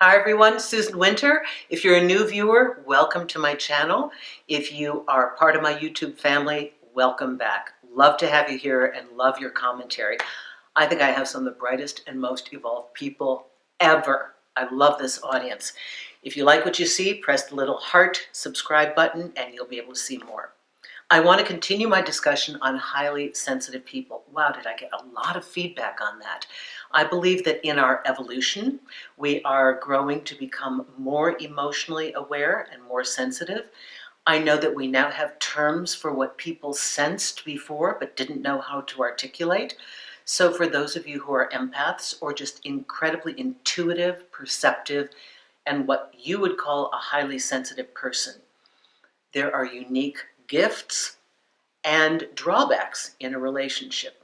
Hi everyone, Susan Winter. If you're a new viewer, welcome to my channel. If you are part of my YouTube family, welcome back. Love to have you here and love your commentary. I think I have some of the brightest and most evolved people ever. I love this audience. If you like what you see, press the little heart subscribe button and you'll be able to see more. I want to continue my discussion on highly sensitive people. Wow, did I get a lot of feedback on that. I believe that in our evolution, we are growing to become more emotionally aware and more sensitive. I know that we now have terms for what people sensed before but didn't know how to articulate. So for those of you who are empaths or just incredibly intuitive, perceptive, and what you would call a highly sensitive person, there are unique gifts and drawbacks in a relationship.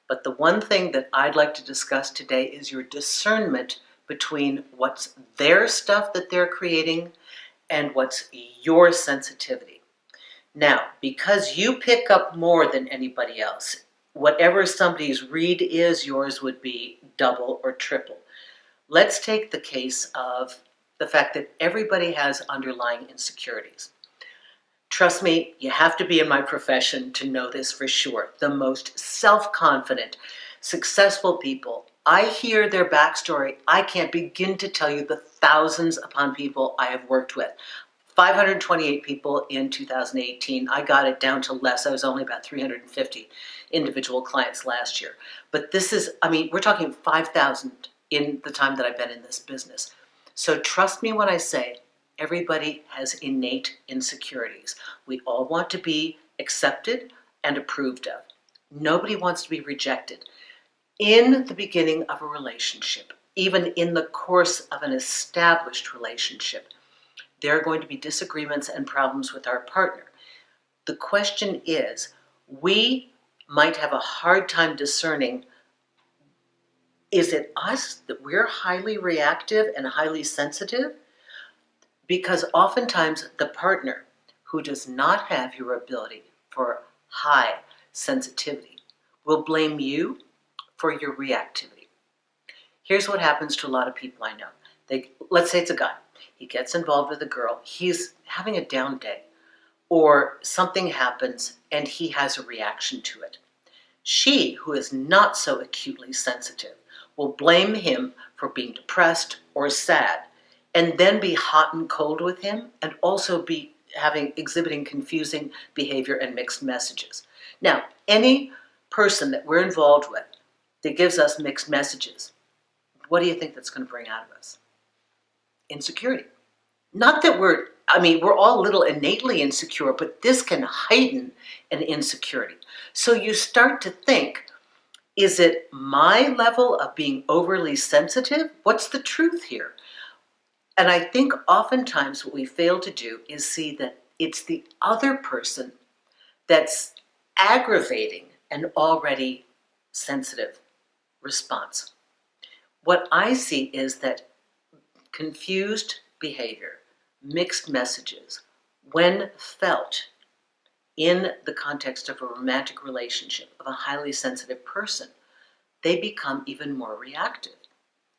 But the one thing that I'd like to discuss today is your discernment between what's their stuff that they're creating and what's your sensitivity. Now, because you pick up more than anybody else, whatever somebody's read is, yours would be double or triple. Let's take the case of the fact that everybody has underlying insecurities. Trust me, you have to be in my profession to know this for sure. The most self-confident, successful people, I hear their backstory. I can't begin to tell you the thousands upon people I have worked with. 528 people in 2018. I got it down to less. I was only about 350 individual clients last year. But this is, we're talking 5,000 in the time that I've been in this business. So trust me when I say, everybody has innate insecurities. We all want to be accepted and approved of. Nobody wants to be rejected. In the beginning of a relationship, even in the course of an established relationship, there are going to be disagreements and problems with our partner. The question is, we might have a hard time discerning, is it us that we're highly reactive and highly sensitive? Because oftentimes the partner who does not have your ability for high sensitivity will blame you for your reactivity. Here's what happens to a lot of people I know. Let's say it's a guy. He gets involved with a girl. He's having a down day or something happens and he has a reaction to it. She, who is not so acutely sensitive, will blame him for being depressed or sad, and then be hot and cold with him, and also be exhibiting confusing behavior and mixed messages. Now, any person that we're involved with that gives us mixed messages, what do you think that's going to bring out of us? Insecurity. Not that we're all a little innately insecure, but this can heighten an insecurity. So you start to think, is it my level of being overly sensitive? What's the truth here? And I think oftentimes what we fail to do is see that it's the other person that's aggravating an already sensitive response. What I see is that confused behavior, mixed messages, when felt in the context of a romantic relationship of a highly sensitive person, they become even more reactive.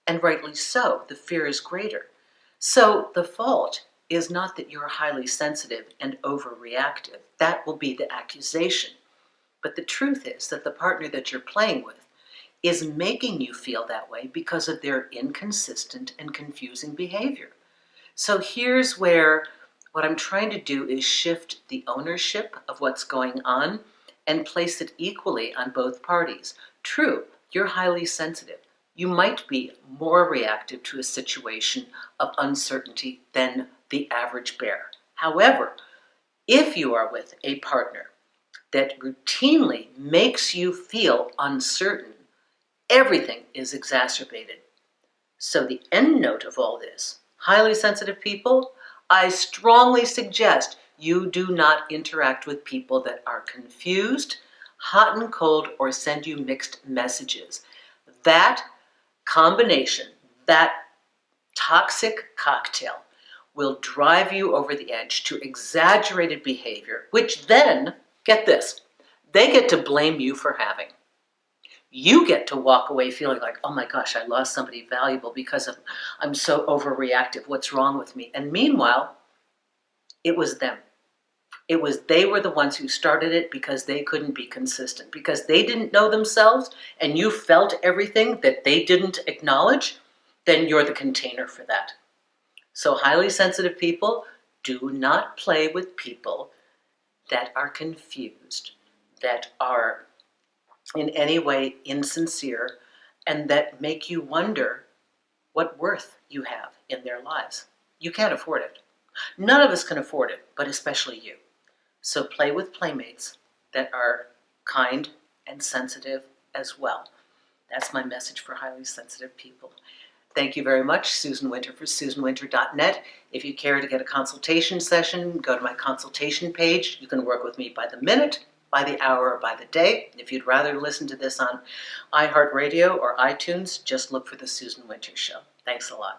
And rightly so, the fear is greater. So the fault is not that you're highly sensitive and overreactive. That will be the accusation. But the truth is that the partner that you're playing with is making you feel that way because of their inconsistent and confusing behavior. So here's where what I'm trying to do is shift the ownership of what's going on and place it equally on both parties. True, you're highly sensitive. You might be more reactive to a situation of uncertainty than the average bear. However, if you are with a partner that routinely makes you feel uncertain, everything is exacerbated. So the end note of all this, highly sensitive people, I strongly suggest you do not interact with people that are confused, hot and cold, or send you mixed messages. That combination, that toxic cocktail, will drive you over the edge to exaggerated behavior, which then, get this, they get to blame you for having. You get to walk away feeling like, oh my gosh, I lost somebody valuable because I'm so overreactive. What's wrong with me? And meanwhile, it was them. They were the ones who started it because they couldn't be consistent, because they didn't know themselves, and you felt everything that they didn't acknowledge, then you're the container for that. So highly sensitive people, do not play with people that are confused, that are in any way insincere, and that make you wonder what worth you have in their lives. You can't afford it. None of us can afford it, but especially you. So play with playmates that are kind and sensitive as well. That's my message for highly sensitive people. Thank you very much, Susan Winter for SusanWinter.net. If you care to get a consultation session, go to my consultation page. You can work with me by the minute, by the hour, or by the day. If you'd rather listen to this on iHeartRadio or iTunes, just look for The Susan Winter Show. Thanks a lot.